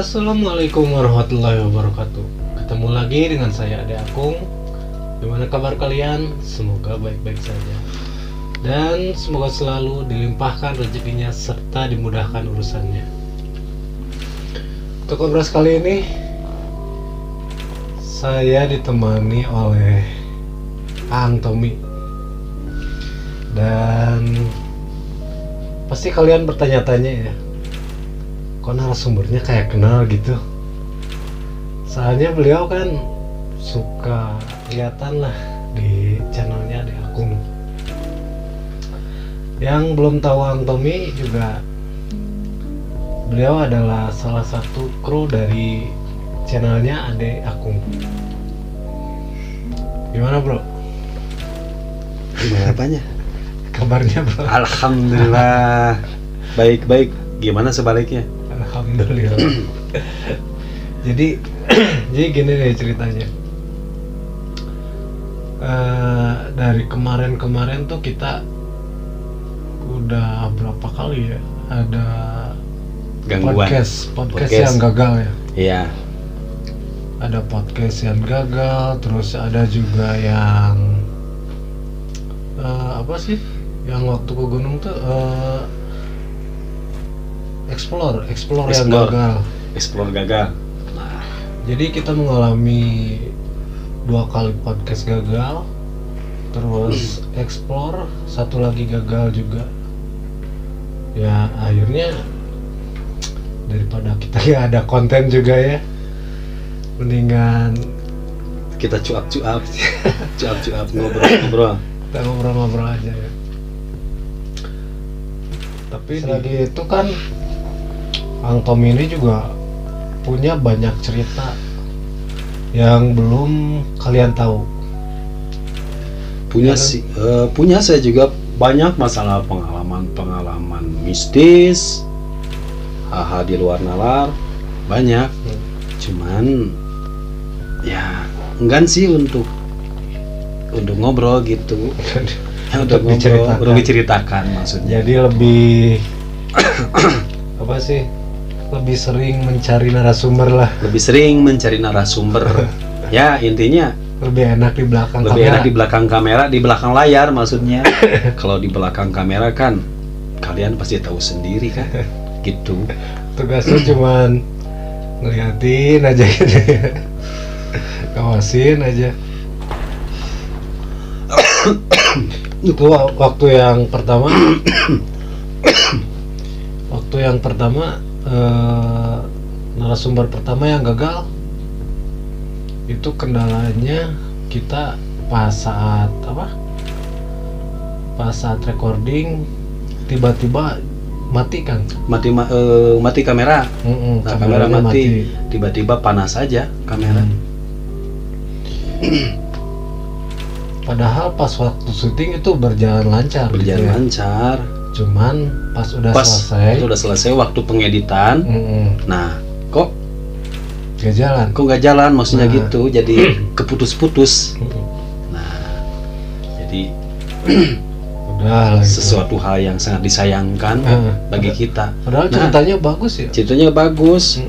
Assalamualaikum warahmatullahi wabarakatuh. Ketemu lagi dengan saya Ade Akung. Gimana kabar kalian? Semoga baik-baik saja. Dan semoga selalu dilimpahkan rezekinya serta dimudahkan urusannya. Untuk obras kali ini saya ditemani oleh Ang Tommy. Dan pasti kalian bertanya-tanya ya, kok narasumbernya kayak kenal gitu. Soalnya beliau kan suka kelihatan lah di channelnya Ade Akung. Yang belum tahu Ang Tommy juga, beliau adalah salah satu kru dari channelnya Ade Akung. Gimana bro? Gimana apanya? Kabarnya bro? Alhamdulillah baik-baik. Gimana sebaliknya? Alhamdulillah. jadi gini nih ceritanya. Dari kemarin tuh kita udah berapa kali ya ada Gangguan. podcast yang gagal ya. Iya. Ada podcast yang gagal, terus ada juga yang apa sih? Yang waktu ke gunung tuh explore yang gagal. Explore gagal. Jadi kita mengalami 2 kali podcast gagal, terus explore satu lagi gagal juga. Ya akhirnya daripada kita nggak ada konten juga ya, mendingan Kita cuap-cuap ngobrol. kita ngobrol-ngobrol aja ya. Tapi selagi itu kan Ang Tommy ini juga punya banyak cerita yang belum kalian tahu. Punya sih, punya saya juga banyak masalah pengalaman mistis, hal-hal di luar nalar, banyak. Cuman ya enggan sih untuk ngobrol gitu. Untuk diceritakan maksudnya. Jadi lebih apa sih? Lebih sering mencari narasumber lah. Lebih sering mencari narasumber. Ya intinya Lebih enak di belakang lebih kamera. enak di belakang kamera, di belakang layar maksudnya. Kalau di belakang kamera kan kalian pasti tahu sendiri kan, gitu. Tugasnya cuman ngeliatin aja gitu ya. Kawasin aja. Itu waktu yang pertama narasumber pertama yang gagal itu kendalanya kita pas saat recording tiba-tiba mati kan, mati kamera. Nah, kamera mati. Tiba-tiba panas aja kamera. Padahal pas waktu syuting itu berjalan lancar. Lancar. Cuman pas udah selesai waktu pengeditan. Nah, kok gak jalan. Maksudnya gitu. Jadi keputus-putus. Nah, jadi udah sesuatu hal yang sangat disayangkan bagi kita. Padahal ceritanya bagus ya. Ceritanya bagus.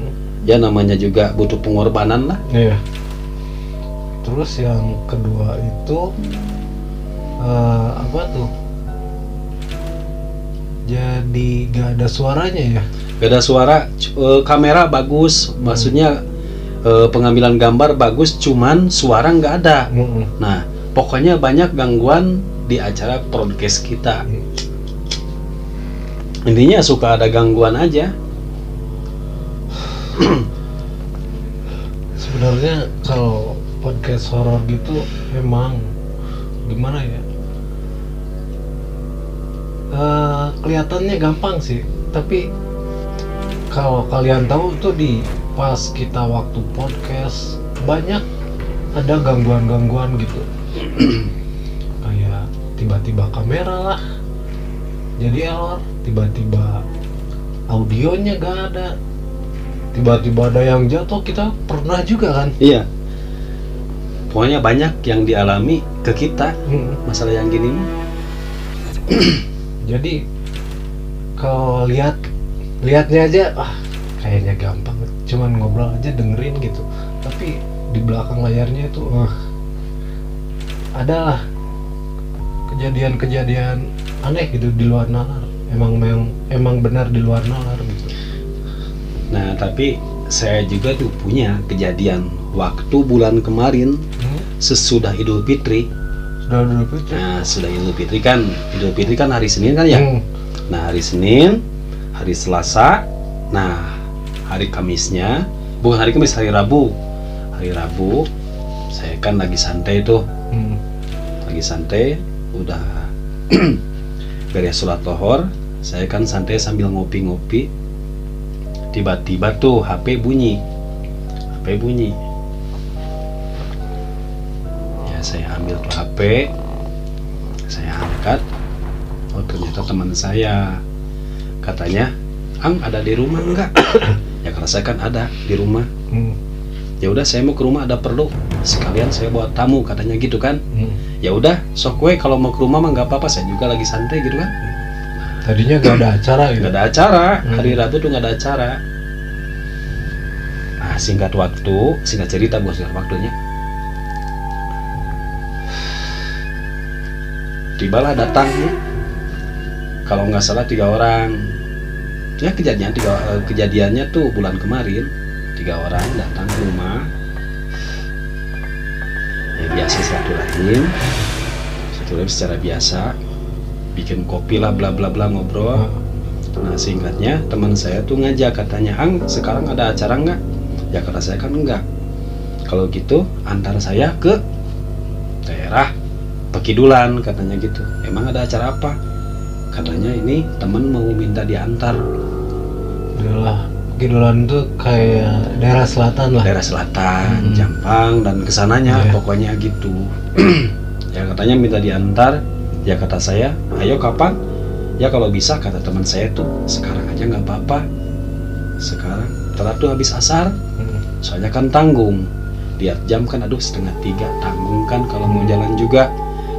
Ya namanya juga butuh pengorbanan lah. Iya. Terus yang kedua itu apa tuh? Jadi gak ada suaranya ya? Gak ada suara. Kamera bagus, maksudnya pengambilan gambar bagus, cuman suara nggak ada. Nah, pokoknya banyak gangguan di acara podcast kita. Intinya suka ada gangguan aja. Sebenarnya kalau podcast horor gitu emang gimana ya? Kelihatannya gampang sih, tapi kalau kalian tahu tuh di pas kita waktu podcast banyak ada gangguan gitu. Kayak tiba-tiba kamera lah jadi error, tiba-tiba audionya gak ada, tiba-tiba ada yang jatuh. Kita pernah juga kan? Iya. Pokoknya banyak yang dialami ke kita masalah yang gini. Jadi kalau lihatnya aja kayaknya gampang, cuman ngobrol aja dengerin gitu, tapi di belakang layarnya itu ada kejadian-kejadian aneh gitu di luar nalar, emang benar di luar nalar gitu. Nah tapi saya juga tuh punya kejadian waktu bulan kemarin sesudah Idul Fitri. Sudah Idul Fitri? Nah sudah Idul Fitri kan hari Senin kan ya. Nah hari Senin, hari Selasa, nah hari Kamisnya, bukan hari Kamis, hari Rabu saya kan lagi santai tuh. Lagi santai, udah beres sholat lohor, saya kan santai sambil ngopi-ngopi. Tiba-tiba tuh HP bunyi. Ya saya ambil tuh HP, saya angkat. Oh ternyata teman saya. Katanya, "Ang ada di rumah enggak?" Ya kalau saya kan ada di rumah. Ya udah saya mau ke rumah, ada perlu. Sekalian saya bawa tamu, katanya gitu kan. Ya udah, sok we kalau mau ke rumah mah nggak apa-apa, saya juga lagi santai gitu kan. Tadinya gak ada acara gitu. Nggak ada acara, hari Rabu tuh nggak ada acara. Nah singkat cerita bos, waktunya. Tibalah datang, kalau nggak salah 3 orang. Ya kejadiannya tuh bulan kemarin, 3 orang datang ke rumah. Ya biasa silaturahim secara biasa, bikin kopi lah, bla bla bla, ngobrol. Nah singkatnya teman saya tuh ngajak, katanya, "Ang sekarang ada acara nggak?" Ya kata saya kan enggak. Kalau gitu antar saya ke daerah Pekidulan, katanya gitu. Emang ada acara apa? Katanya ini teman mau minta diantar. Pekidulan tuh kayak daerah selatan lah. Daerah selatan, Jampang dan kesananya, pokoknya gitu. Ya katanya minta diantar. Ya kata saya, "Ayo kapan?" Ya kalau bisa, kata teman saya tuh, "Sekarang aja nggak apa-apa. Sekarang, telat tuh habis asar. Soalnya kan tanggung. Lihat jam kan, aduh 2:30, tanggung kan kalau mau jalan juga.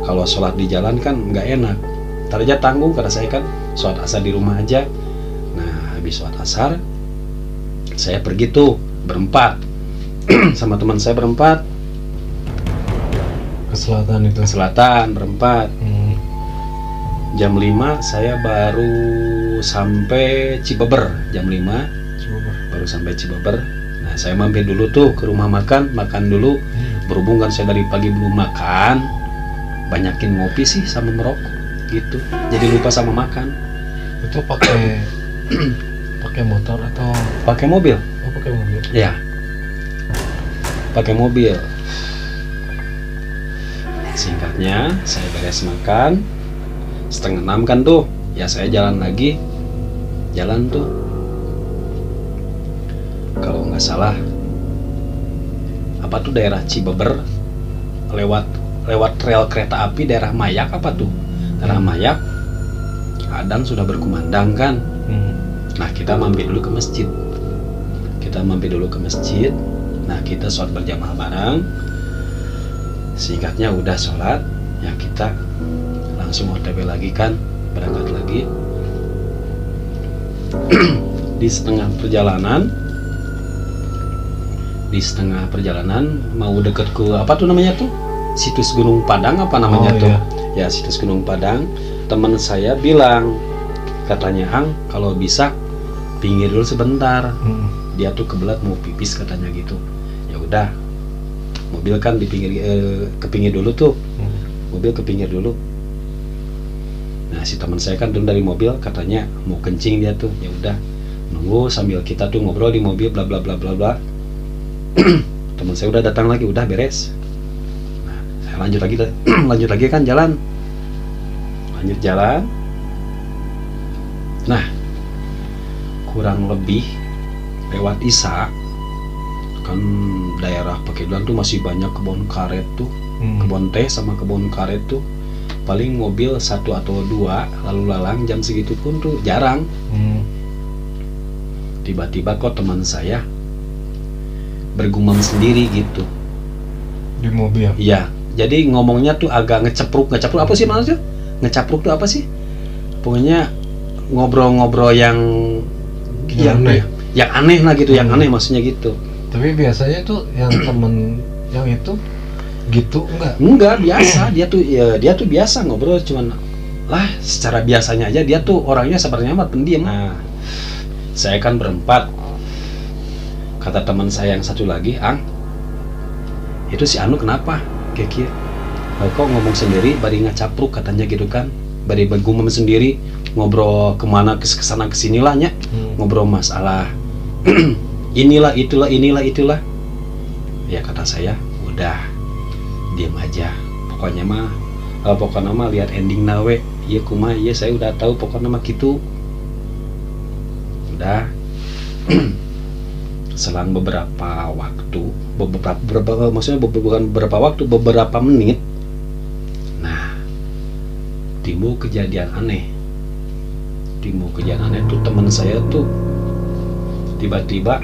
Kalau sholat di jalan kan nggak enak. Ntar aja tanggung," kata saya kan. "Sholat asar di rumah aja." Nah habis sholat asar, saya pergi tuh berempat sama teman saya berempat Ke selatan itu. ke selatan berempat. Jam 5 saya baru sampai Cibeber. Jam 5 baru sampai Cibeber. Nah saya mampir dulu tuh ke rumah makan dulu. Berhubung kan saya dari pagi belum makan, banyakin ngopi sih sama merokok gitu, jadi lupa sama makan. Itu pakai motor atau pakai mobil? Oh pakai mobil. Ya, pakai mobil. Singkatnya saya beres makan 5:30 kan tuh, ya saya jalan tuh, kalau nggak salah apa tuh daerah Cibeber, lewat rel kereta api daerah Mayak apa tuh, daerah Mayak. Adzan sudah berkumandang kan. Nah kita mampir dulu ke masjid. Nah kita sholat berjamaah bareng. Singkatnya udah sholat, ya kita langsung OTW lagi kan, berangkat lagi. Di setengah perjalanan mau deket ke apa tuh namanya tuh, situs Gunung Padang apa namanya tuh. Iya. Ya situs Gunung Padang. Teman saya bilang, katanya, "Ang kalau bisa pinggir dulu sebentar." Dia tuh kebelat mau pipis katanya gitu. Ya udah, mobil kan di pinggir, ke pinggir dulu tuh. Mobil ke pinggir dulu. Nah si teman saya kan turun dari mobil, katanya mau kencing dia tuh. Ya udah, nunggu sambil kita tuh ngobrol di mobil, bla bla bla bla bla. Teman saya udah datang lagi, udah beres. Nah saya lanjut lagi kan jalan. Nah kurang lebih lewat Isya kan, daerah Pekidulan tuh masih banyak kebun karet tuh, kebun teh sama kebun karet tuh. Paling mobil 1 atau 2 lalu lalang jam segitu pun tuh jarang. Tiba-tiba kok teman saya bergumam sendiri gitu di mobil. Iya, jadi ngomongnya tuh agak ngecepruk apa sih maksudnya? Ngecapruk tuh apa sih? Pokoknya ngobrol-ngobrol yang yang aneh lah gitu, yang aneh maksudnya gitu. Tapi biasanya tuh yang temen yang itu gitu enggak biasa, dia tuh biasa ngobrol, cuman lah secara biasanya aja dia tuh orangnya sepertinya amat pendiam. Nah, saya kan berempat, kata teman saya yang satu lagi, Ang, itu si Anu kenapa kayak kok ngomong sendiri, bari ngacapruk katanya gitu kan, bari bagumem sendiri, ngobrol kemana kesana kesinilah nya, ngobrol masalah inilah itulah. Ya kata saya, udah diam aja, pokoknya mah lihat ending nawe, iya kumaha, iya saya udah tahu pokoknya mah gitu. Udah. Selang beberapa waktu, beberapa menit, nah timbul kejadian aneh tuh. Teman saya tuh tiba-tiba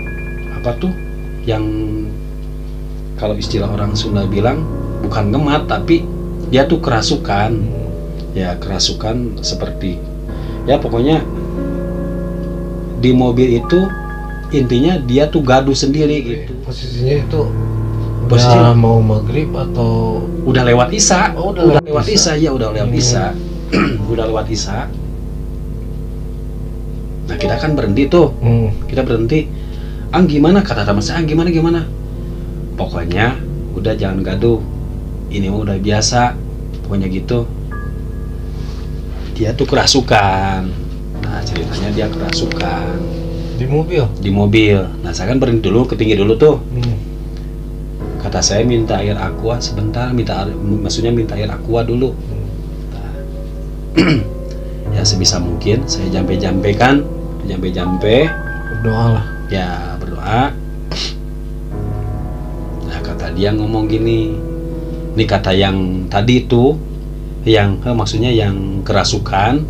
apa tuh yang kalau istilah orang Sunda bilang bukan ngemat, tapi dia tuh kerasukan. Ya kerasukan seperti, ya pokoknya di mobil itu intinya dia tuh gaduh sendiri gitu. Posisinya itu udah mau maghrib atau udah lewat isya? Oh, udah lewat isya, ya udah lewat isya. Udah lewat isya. Nah kita kan berhenti tuh, kita berhenti. Ang gimana, kata teman saya, Ang gimana? Pokoknya udah jangan gaduh, ini mah udah biasa, pokoknya gitu. Dia tuh kerasukan. Nah ceritanya dia kerasukan di mobil. Nah saya kan berhenti dulu, ketinggi dulu tuh. Kata saya minta air aqua sebentar, maksudnya minta air aqua dulu. Ya sebisa mungkin saya jampe berdoa lah. Ya berdoa. Nah kata dia ngomong gini, ini kata yang tadi itu, yang maksudnya yang kerasukan,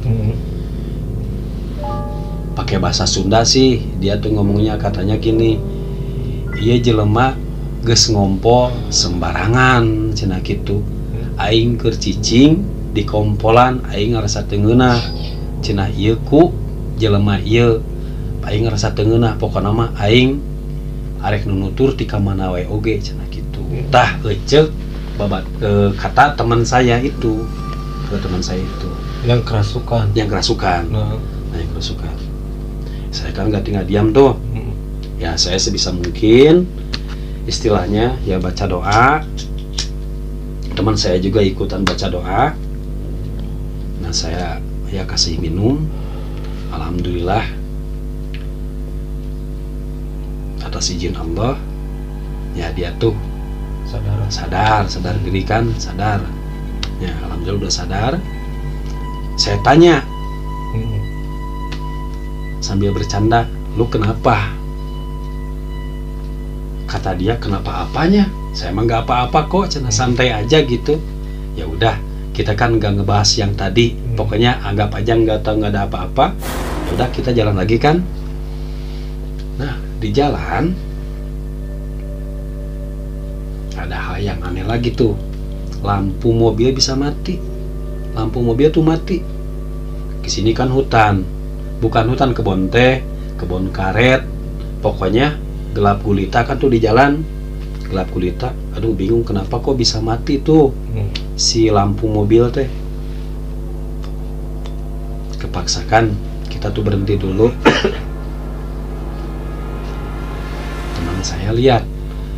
pakai bahasa Sunda sih dia tuh ngomongnya, katanya gini, iya jelema geus ngompo sembarangan cenah gitu, aing keur cicing di kompolan aing ngarasa teu ngeunah cenah ieu ku jelema ieu, aing ngarasa teu ngeunah, pokona mah aing arek nunutur ti ka mana wae oge cenah gitu. Tah eceuk babat kata teman saya itu, yang kerasukan. Nah yang kerasukan. Saya kan nggak tinggal diam tuh. Ya saya sebisa mungkin istilahnya ya baca doa. Teman saya juga ikutan baca doa. Nah saya ya kasih minum. Alhamdulillah atas izin Allah ya dia tuh sadar diri kan, sadar. Ya alhamdulillah udah sadar. Saya tanya sambil bercanda, lu kenapa? Kata dia, kenapa apanya? Saya emang nggak apa-apa kok, cenah santai aja gitu. Ya udah, kita kan nggak ngebahas yang tadi. Pokoknya anggap aja nggak ada apa-apa. Ya udah kita jalan lagi kan. Nah di jalan ada hal yang aneh lagi tuh. Lampu mobil bisa mati. Lampu mobil tuh mati. Kesini kan hutan. Bukan hutan, kebun teh, kebun karet. Pokoknya gelap gulita kan tuh di jalan. Gelap gulita. Aduh bingung kenapa kok bisa mati tuh si lampu mobil teh. Kepaksakan kita tuh berhenti dulu. Teman saya lihat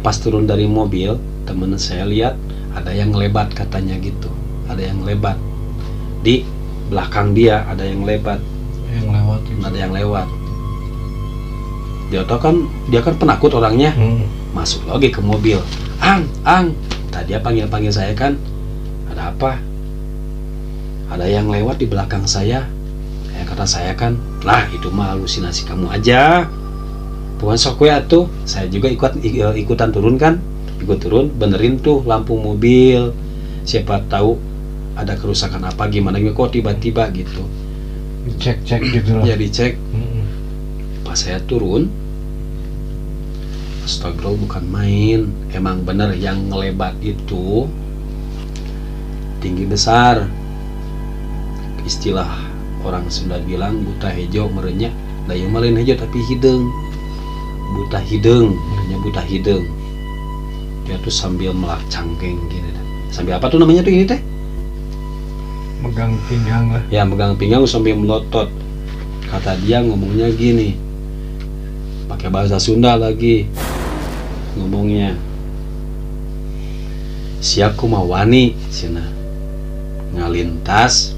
pas turun dari mobil, teman saya lihat ada yang lebat katanya gitu. Ada yang lebat di belakang dia, ada yang lebat. Ada yang lewat. Dia kan penakut orangnya. Masuk lagi ke mobil. Ang. Tadi dia panggil saya kan. Ada apa? Ada yang lewat di belakang saya. Kata saya kan, lah itu mah halusinasi kamu aja. Bukan sok ya tuh. Saya juga ikutan turun kan. Ikut turun, benerin tuh lampu mobil. Siapa tahu ada kerusakan apa gimana kok tiba-tiba gitu. Dicek gitu lah. Ya dicek. Pas saya turun, astagfirullah bukan main. Emang bener yang ngelebat itu tinggi besar. Istilah orang Sunda bilang buta hejo merenya. Da ieu mah lain hejo tapi hideung. buta hidung, namanya buta hidung. Dia tuh sambil melak cangkeng gini. Sambil apa tuh namanya tuh ini teh? Megang pinggang lah. Ya, megang pinggang sambil melotot. Kata dia ngomongnya gini, pakai bahasa Sunda lagi ngomongnya. Siaku mawani cina ngalintas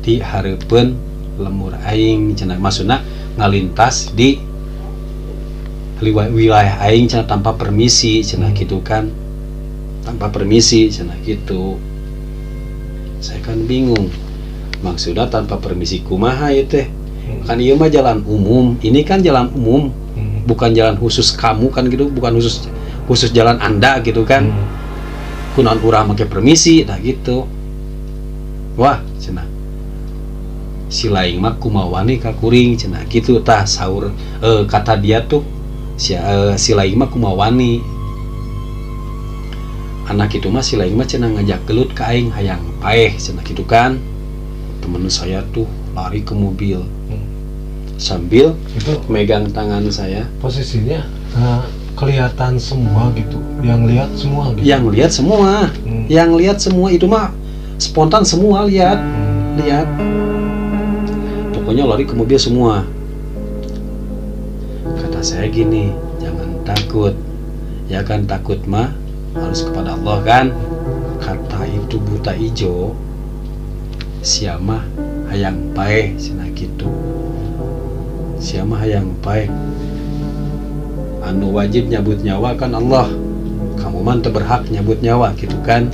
di hareupeun lemur aing cina, maksudna ngalintas di wilayah aing cina tanpa permisi cina gitu kan, tanpa permisi cina gitu. Saya kan bingung maksudnya tanpa permisi kumaha ya teh, kan iya mah jalan umum, ini kan jalan umum, bukan jalan khusus kamu kan gitu, bukan khusus jalan anda gitu kan. Kunaon urang make permisi dah gitu. Wah cenah si laing mah kumawani ka kuring cenah gitu tah saur kata dia tuh si laing mah kumawani. Anak itu mah si laing mah cenah ngajak gelut ka aing hayang paeh cenah gitu kan. Temen saya tuh lari ke mobil sambil Itu megang tangan saya. posisinya kelihatan semua gitu, yang lihat semua gitu. Yang lihat semua, yang lihat semua itu mah spontan semua lihat. Pokoknya lari ke mobil semua. Kata saya gini, jangan takut. Ya kan takut mah harus kepada Allah kan. Kata itu buta ijo, siamah hayang paeh cenah gitu. Siamah hayang paeh. Anu wajib nyabut nyawa kan Allah. Kamu mah teu berhak nyabut nyawa gitu kan.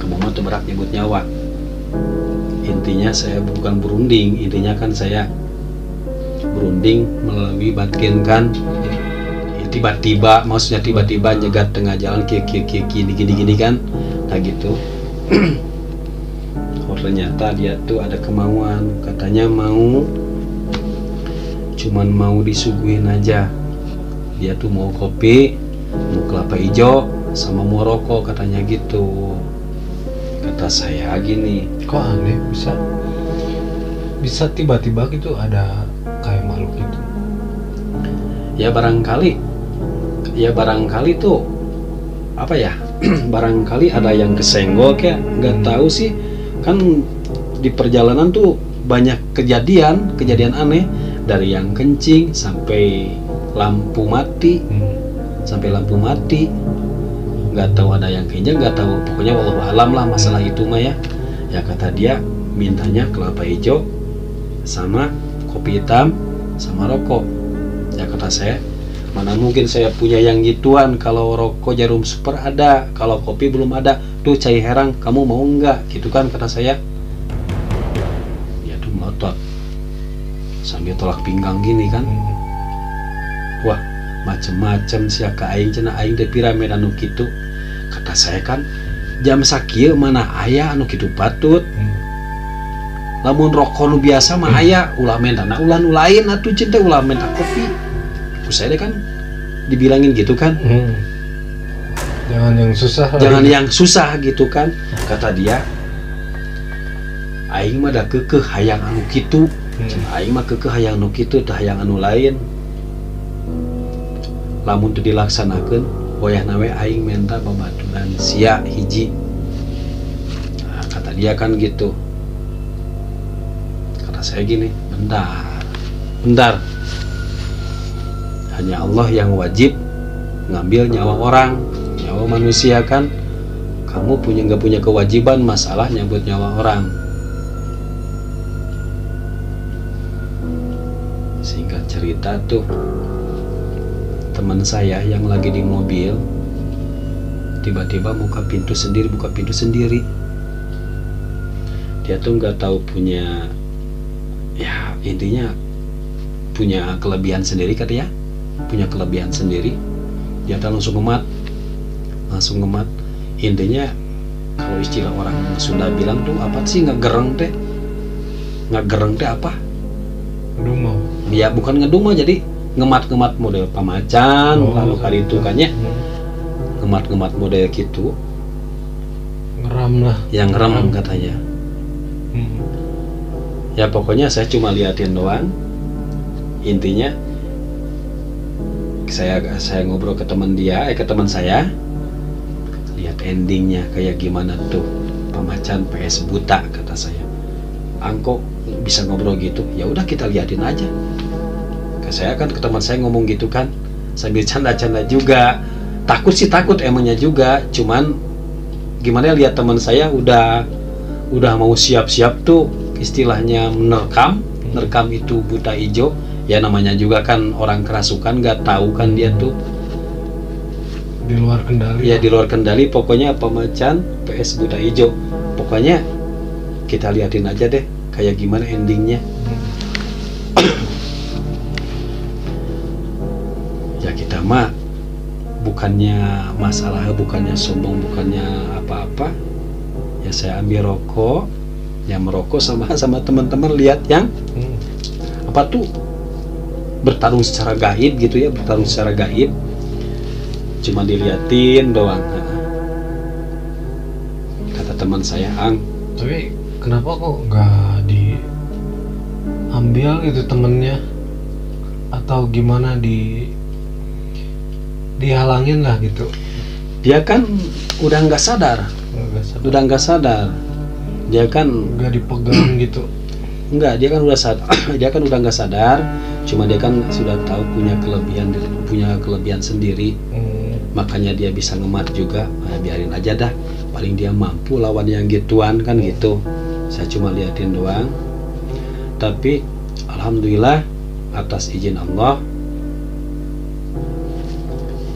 Kamu mah teu berhak nyabut nyawa. Intinya saya bukan berunding, intinya kan saya berunding melalui batin kan. Tiba-tiba, maksudnya tiba-tiba nyegat tengah jalan gini kan. Nah gitu. Oh, ternyata dia tuh ada kemauan, katanya cuman mau disuguhin aja. Dia tuh mau kopi, mau kelapa hijau, sama mau rokok katanya gitu. Kata saya gini, Kok aneh bisa tiba-tiba gitu ada kayak makhluk gitu. ya barangkali tuh apa ya? Barangkali ada yang kesenggol kayak nggak tahu sih. Kan di perjalanan tuh banyak kejadian aneh, dari yang kencing sampai lampu mati, nggak tahu ada yang keinjak, nggak tahu, pokoknya wallahu alam lah masalah itu mah ya. Ya kata dia mintanya kelapa hijau sama kopi hitam sama rokok. Ya kata saya, mana mungkin saya punya yang gituan, kalau rokok Jarum Super ada, kalau kopi belum ada. Tuh cai herang, kamu mau nggak gitu kan kata saya. Ya tuh melotot sambil tolak pinggang gini kan. Wah, macem-macem sia ka aing cenah, aing teh piramid anu kitu. Kata saya kan, jam sakieu mana aya anu kitu patut. Lamun rokok nu biasa mah aya, ulah mentana ulah nu lain atuh cinta ulah menta kopi. Ku saya kan dibilangin gitu kan. Jangan yang susah. Jangan yang susah gitu kan. Kata dia, aing mah da keukeuh hayang anu kitu. Aing mah keukeuh hayang anu kitu teh hayang anu lain. Lamun teu dilaksanakeun wayahna we aing minta babaturan sia hiji. Nah, kata dia kan gitu. Kata saya gini, bentar. Hanya Allah yang wajib ngambil nyawa orang, nyawa manusia kan. Kamu nggak punya kewajiban masalah nyabut nyawa orang. Singkat cerita tuh, teman saya yang lagi di mobil tiba-tiba buka pintu sendiri. Dia tuh nggak tahu punya, ya intinya punya kelebihan sendiri katanya, punya kelebihan sendiri. Dia tuh langsung ngemat. Intinya kalau istilah orang Sunda bilang tuh apa sih, ngegereng teh apa? Ngedumel. Ya bukan ngedumel, jadi ngemat model pamacan, lalu kali itu kan ya, ngemat model gitu, Ngeram lah. yang ngerem katanya. Ya pokoknya saya cuma liatin doang. Intinya saya ngobrol ke teman saya, lihat endingnya kayak gimana tuh, pemacan PS buta, kata saya. Angkok bisa ngobrol gitu, ya udah kita liatin aja. Saya kan ke teman saya ngomong gitu kan, sambil canda-canda juga. Takut sih takut emangnya juga, cuman gimana ya, lihat teman saya udah mau siap-siap tuh, istilahnya menerkam itu buta hijau. Ya namanya juga kan orang kerasukan, nggak tahu kan dia tuh di luar kendali. Ya di luar kendali, pokoknya pemacan PS buta hijau. Pokoknya kita liatin aja deh kayak gimana endingnya. Ya kita mah bukannya masalah, bukannya sombong, bukannya apa-apa. Ya saya ambil rokok, ya merokok sama teman-teman, lihat yang apa tuh, bertarung secara gaib gitu ya, bertarung secara gaib, cuma diliatin doang. Kata teman saya, Ang, tapi kenapa kok nggak diambil gitu temennya, atau gimana, dihalangin lah gitu? Dia kan udah nggak sadar, dia kan nggak dipegang gitu. Enggak, dia kan udah sadar. Dia kan udah nggak sadar, cuma dia kan sudah tahu punya kelebihan sendiri. Makanya dia bisa ngemat juga. Nah, biarin aja dah, paling dia mampu lawan yang gituan kan gitu. Saya cuma liatin doang. Tapi alhamdulillah atas izin Allah,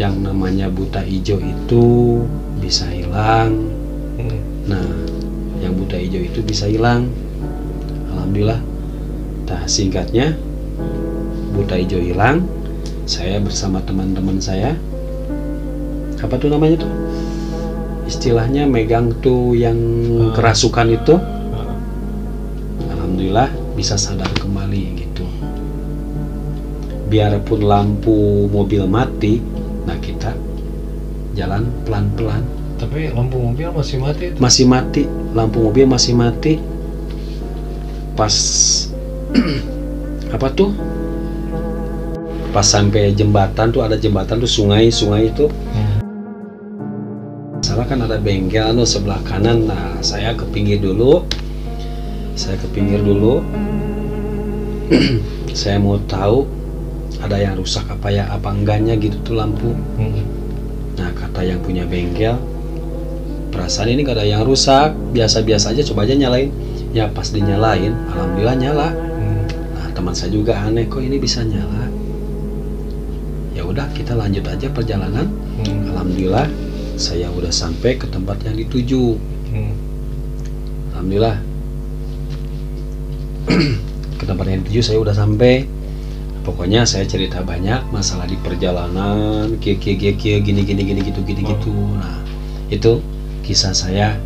yang namanya buta hijau itu bisa hilang. Nah, yang buta hijau itu bisa hilang, alhamdulillah. Nah, singkatnya, buta hijau hilang. Saya bersama teman-teman saya, apa tuh namanya tuh, istilahnya megang tuh yang kerasukan itu, alhamdulillah bisa sadar kembali gitu. Biarpun lampu mobil mati, nah kita jalan pelan-pelan. Tapi lampu mobil masih mati itu? Masih mati, lampu mobil masih mati. Pas apa tuh, pas sampai jembatan tuh, ada jembatan tuh, sungai itu. Salah kan ada bengkel sebelah kanan. Nah, saya ke pinggir dulu. Saya mau tahu ada yang rusak apa enggaknya gitu tuh lampu. Nah, kata yang punya bengkel, perasaan ini gak ada yang rusak, biasa-biasa aja, coba aja nyalain. Ya pas dinyalain, alhamdulillah nyala. Nah, teman saya juga aneh, kok ini bisa nyala. Ya udah, kita lanjut aja perjalanan. Alhamdulillah saya udah sampai ke tempat yang dituju. Alhamdulillah ke tempat yang dituju saya udah sampai. Pokoknya saya cerita banyak masalah di perjalanan, gini gitu. Nah, itu kisah saya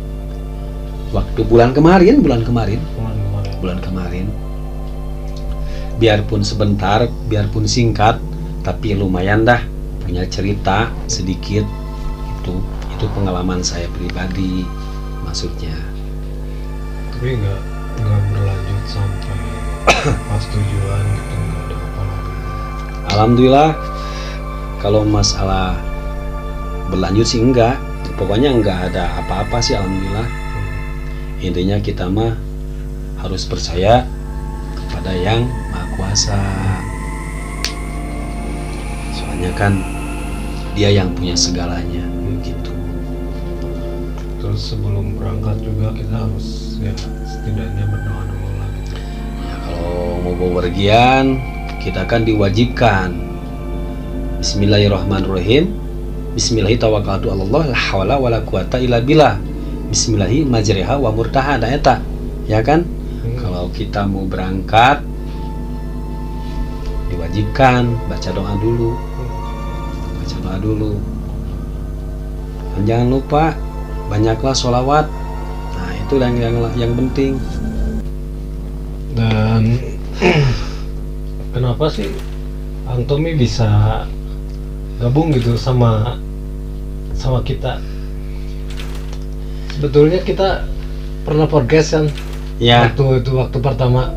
waktu bulan kemarin. Biarpun sebentar, biarpun singkat, tapi lumayan dah punya cerita sedikit. Itu pengalaman saya pribadi maksudnya. Tapi nggak berlanjut sampai pas tujuan gitu, nggak ada apa-apa. Alhamdulillah, kalau masalah berlanjut sih enggak, pokoknya enggak ada apa-apa sih, alhamdulillah. Intinya kita mah harus percaya kepada yang Maha Kuasa, soalnya kan Dia yang punya segalanya gitu. Terus sebelum berangkat juga kita harus ya setidaknya berdoa dulu lah gitu. Ya, kalau mau bepergian kita kan diwajibkan Bismillahirrahmanirrahim, Bismillahi tawakkaltu 'alallah, la haula wala quwata illa billah, Bismillahi majriha wa murtaha, eta ya kan. Kalau kita mau berangkat diwajibkan baca doa dulu. Dan jangan lupa banyaklah sholawat. Nah, itu yang penting. Dan kenapa sih Antomi bisa gabung gitu sama kita? Sebetulnya kita pernah podcast kan Ya. waktu pertama.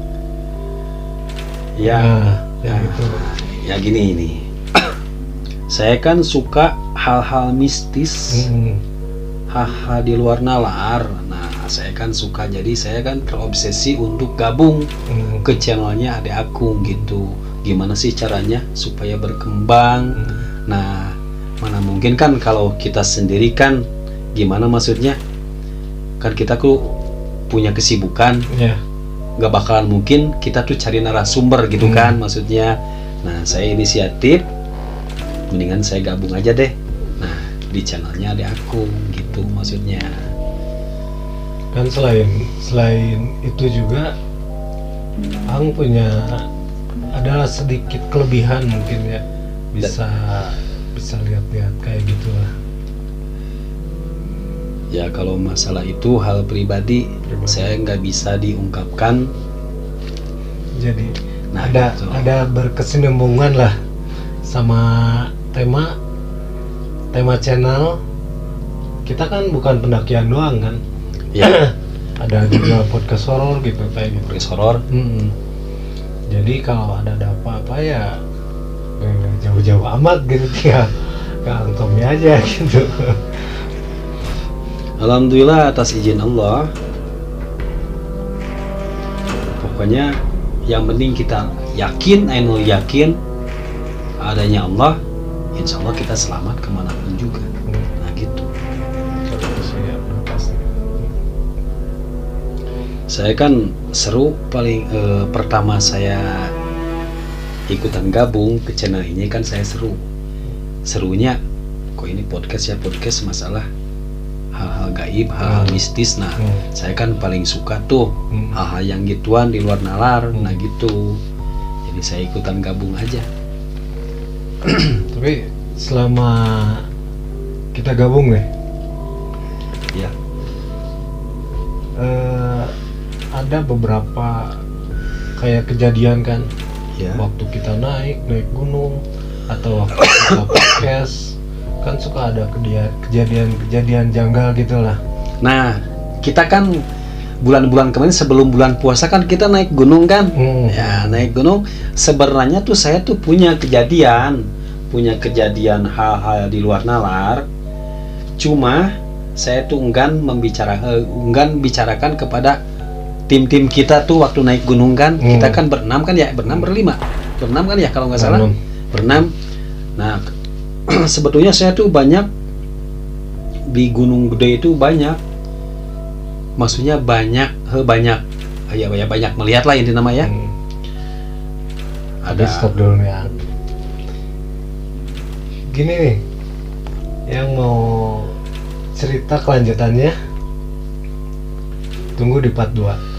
Ya. Gitu. Ya gini ini. Saya kan suka hal-hal mistis, hal-hal di luar nalar. Nah, saya kan suka, jadi saya kan terobsesi untuk gabung ke channelnya Adek Akung gitu. Gimana sih caranya supaya berkembang? Nah, mana mungkin kan kalau kita sendiri kan, gimana maksudnya? Kan kita tuh punya kesibukan, nggak bakalan mungkin kita tuh cari narasumber gitu kan maksudnya. Nah, saya inisiatif, mendingan saya gabung aja deh. Nah, di channelnya Adek Akung gitu maksudnya. Kan selain itu juga Ang punya adalah sedikit kelebihan mungkin ya, bisa lihat-lihat kayak gitulah. Ya kalau masalah itu hal pribadi. Saya nggak bisa diungkapkan. Jadi nah, ada berkesinambungan lah sama tema channel kita kan, bukan pendakian doang kan ya. Ada juga podcast horor gitu kayak gitu. Podcast horor. Jadi kalau ada apa-apa ya nggak jauh-jauh amat gitu, tinggal ke Ang Tommy aja gitu. Alhamdulillah atas izin Allah. Pokoknya yang penting kita yakin, yakin adanya Allah, insya Allah kita selamat kemanapun juga. Nah gitu. Saya kan seru paling pertama saya ikutan gabung ke channel ini kan saya serunya kok ini podcast masalah hal-hal gaib, hal-hal mistis. Nah, saya kan paling suka tuh hal-hal yang gituan di luar nalar. Nah gitu. Jadi saya ikutan gabung aja. Tapi selama kita gabung nih, ya, ada beberapa kayak kejadian kan, ya. Waktu kita naik gunung atau waktu kita podcast kan suka ada kejadian janggal gitulah. Nah, kita kan bulan-bulan kemarin sebelum bulan puasa kan kita naik gunung kan. Ya, naik gunung sebenarnya tuh saya tuh punya kejadian hal-hal di luar nalar. Cuma saya tuh enggan bicarakan kepada tim-tim kita tuh waktu naik gunung kan. Kita kan berenam kan ya, berlima kan ya kalau nggak salah. Berenam. Nah, sebetulnya saya tuh banyak di Gunung Gede itu banyak. Maksudnya banyak melihat lah intinya nama ya. Ada stop dulu ya. Gini nih, yang mau cerita kelanjutannya tunggu di part 2.